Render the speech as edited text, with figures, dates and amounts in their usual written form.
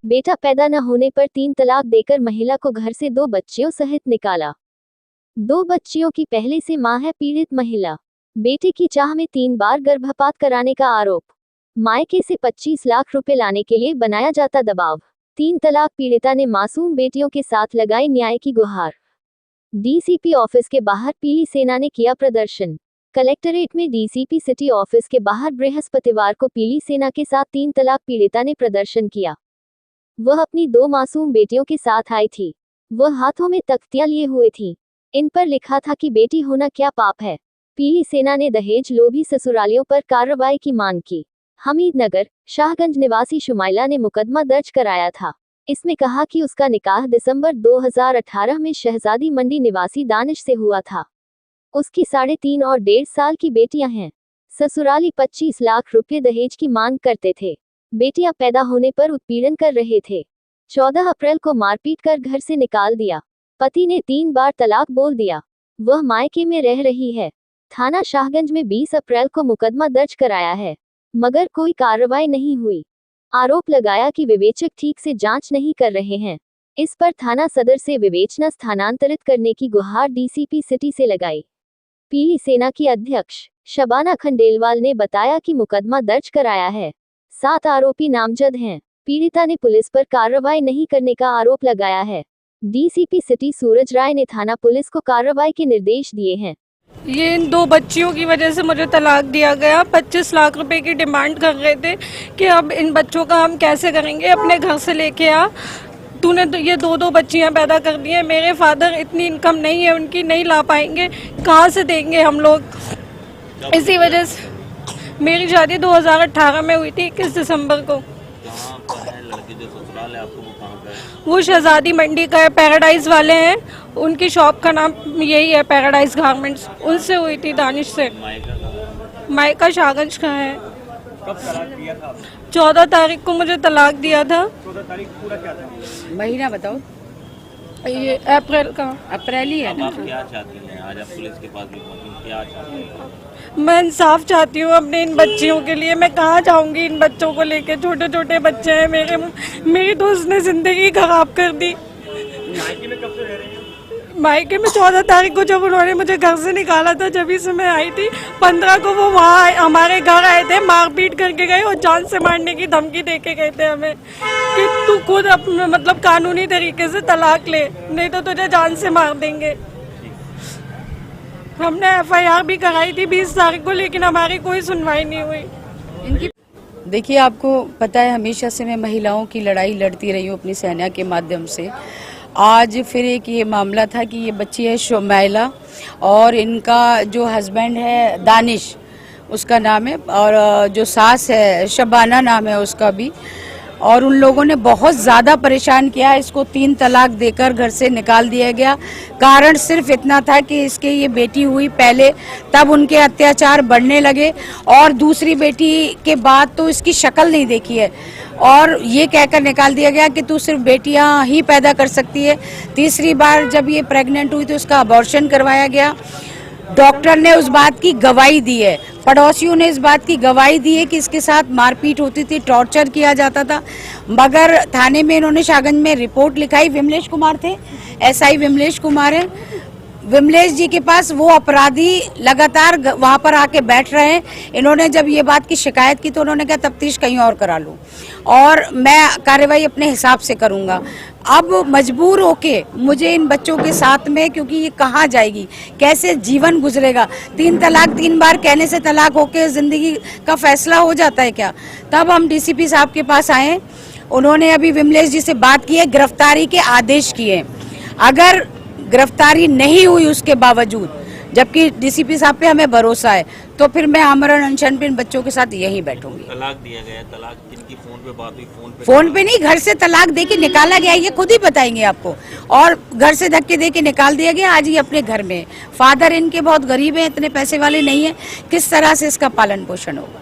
बेटा पैदा न होने पर 3 तलाक देकर महिला को घर से 2 बच्चियों सहित निकाला। 2 बच्चियों की पहले से मां है पीड़ित महिला। बेटे की चाह में 3 बार गर्भपात कराने का आरोप। मायके से 25 लाख रुपए लाने के लिए बनाया जाता दबाव। 3 तलाक पीड़िता ने मासूम बेटियों के साथ लगाई न्याय की गुहार। डीसीपी ऑफिस के बाहर पीली सेना ने किया प्रदर्शन। कलेक्टरेट में डीसीपी सिटी ऑफिस के बाहर बृहस्पतिवार को पीली सेना के साथ 3 तलाक पीड़िता ने प्रदर्शन किया। वह अपनी 2 मासूम बेटियों के साथ आई थी। वह हाथों में तख्तियां लिए हुए थी। इन पर लिखा था कि बेटी होना क्या पाप है। पीली सेना ने दहेज लोभी ससुरालियों पर कार्रवाई की मांग की। हमीदनगर, शाहगंज निवासी शुमाइला ने मुकदमा दर्ज कराया था। इसमें कहा कि उसका निकाह दिसंबर 2018 में शहजादी मंडी निवासी दानिश से हुआ था। उसकी 3.5 और 1.5 साल की बेटियां हैं। ससुराली 25 लाख रुपए दहेज की मांग करते थे। बेटियां पैदा होने पर उत्पीड़न कर रहे थे। 14 अप्रैल को मारपीट कर घर से निकाल दिया। पति ने 3 बार तलाक बोल दिया। वह मायके में रह रही है। थाना शाहगंज में 20 अप्रैल को मुकदमा दर्ज कराया है, मगर कोई कार्रवाई नहीं हुई। आरोप लगाया कि विवेचक ठीक से जांच नहीं कर रहे हैं। इस पर थाना सदर से विवेचना स्थानांतरित करने की गुहार डीसीपी सिटी से लगाई। पीली सेना की अध्यक्ष शबाना खंडेलवाल ने बताया कि मुकदमा दर्ज कराया है। 7 आरोपी नामजद हैं। पीड़िता ने पुलिस पर कार्रवाई नहीं करने का आरोप लगाया है। डीसीपी सिटी सूरज राय ने थाना पुलिस को कार्रवाई के निर्देश दिए हैं। ये इन 2 बच्चियों की वजह से मुझे तलाक दिया गया। 25 लाख रुपए की डिमांड कर रहे थे कि अब इन बच्चों का हम कैसे करेंगे, अपने घर से लेके आ। तूने तो ये 2 बच्चियां पैदा कर दी हैं। मेरे फादर इतनी इनकम नहीं है उनकी, नहीं ला पाएंगे, कहाँ से देंगे हम लोग। इसी वजह से मेरी शादी 2018 में हुई थी 21 दिसंबर को। वो शहजादी मंडी का है, पैराडाइज वाले हैं। उनकी शॉप का नाम यही है, पैराडाइज गारमेंट्स। उनसे हुई थी दानिश से। मायका शाहगंज का है। कब तलाक दिया था? 14 तारीख को मुझे तलाक दिया था। 14 तारीख पूरा क्या था? महीना बताओ। ये अप्रैल का। अप्रैल ही है ना। आप क्या चाहती हैं? आज आप पुलिस के पास भी पहुंची, क्या चाहती हैं? मैं इंसाफ चाहती हूँ अपने इन बच्चियों के लिए। मैं कहाँ जाऊँगी इन बच्चों को लेके? छोटे छोटे बच्चे हैं मेरे। मेरी दोस्त ने जिंदगी खराब कर दी। मायके में कब से रह रही हैं? मायके में 14 तारीख को जब उन्होंने मुझे घर से निकाला था, जब से मैं आई थी। 15 को वो वहाँ हमारे घर आए थे, मारपीट करके गए और जान से मारने की धमकी दे के गए थे हमें कि तू खुद अपने मतलब कानूनी तरीके से तलाक ले, नहीं तो तुझे जान से मार देंगे। हमने FIR भी कराई थी 20 तारीख को, लेकिन हमारी कोई सुनवाई नहीं हुई। देखिए, आपको पता है हमेशा से मैं महिलाओं की लड़ाई लड़ती रही हूँ अपनी सेना के माध्यम से। आज फिर एक ये मामला था कि ये बच्ची है शुमाइला और इनका जो हस्बैंड है दानिश, उसका नाम है, और जो सास है शबाना नाम है उसका भी। और उन लोगों ने बहुत ज़्यादा परेशान किया। इसको 3 तलाक देकर घर से निकाल दिया गया। कारण सिर्फ इतना था कि इसके ये बेटी हुई पहले, तब उनके अत्याचार बढ़ने लगे। और दूसरी बेटी के बाद तो इसकी शक्ल नहीं देखी है, और ये कहकर निकाल दिया गया कि तू सिर्फ बेटियां ही पैदा कर सकती है। तीसरी बार जब ये प्रेग्नेंट हुई तो उसका अबॉर्शन करवाया गया। डॉक्टर ने उस बात की गवाही दी है, पड़ोसियों ने इस बात की गवाही दी है कि इसके साथ मारपीट होती थी, टॉर्चर किया जाता था। मगर थाने में इन्होंने शाहगंज में रिपोर्ट लिखाई। विमलेश कुमार थे, SI विमलेश कुमार है। विमलेश जी के पास वो अपराधी लगातार वहाँ पर आके बैठ रहे हैं। इन्होंने जब ये बात की शिकायत की तो उन्होंने कहा तफ्तीश कहीं और करा लूँ और मैं कार्रवाई अपने हिसाब से करूँगा। अब मजबूर होके मुझे इन बच्चों के साथ में, क्योंकि ये कहाँ जाएगी, कैसे जीवन गुजरेगा? 3 तलाक 3 बार कहने से तलाक होके ज़िंदगी का फैसला हो जाता है क्या? तब हम DCP साहब के पास आए। उन्होंने अभी विमलेश जी से बात की है, गिरफ्तारी के आदेश किए। अगर गिरफ्तारी नहीं हुई उसके बावजूद, जबकि DCP साहब पे हमें भरोसा है, तो फिर मैं आमरण अनशन पे इन बच्चों के साथ यहीं बैठूंगी। तलाक दिया गया, तलाक किनकी फोन पे बात हुई? फोन पे नहीं, घर से तलाक दे के निकाला गया, ये खुद ही बताएंगे आपको। और घर से धक्के दे के निकाल दिया गया। आज ये अपने घर में। फादर इनके बहुत गरीब हैं, इतने पैसे वाले नहीं है। किस तरह से इसका पालन पोषण होगा?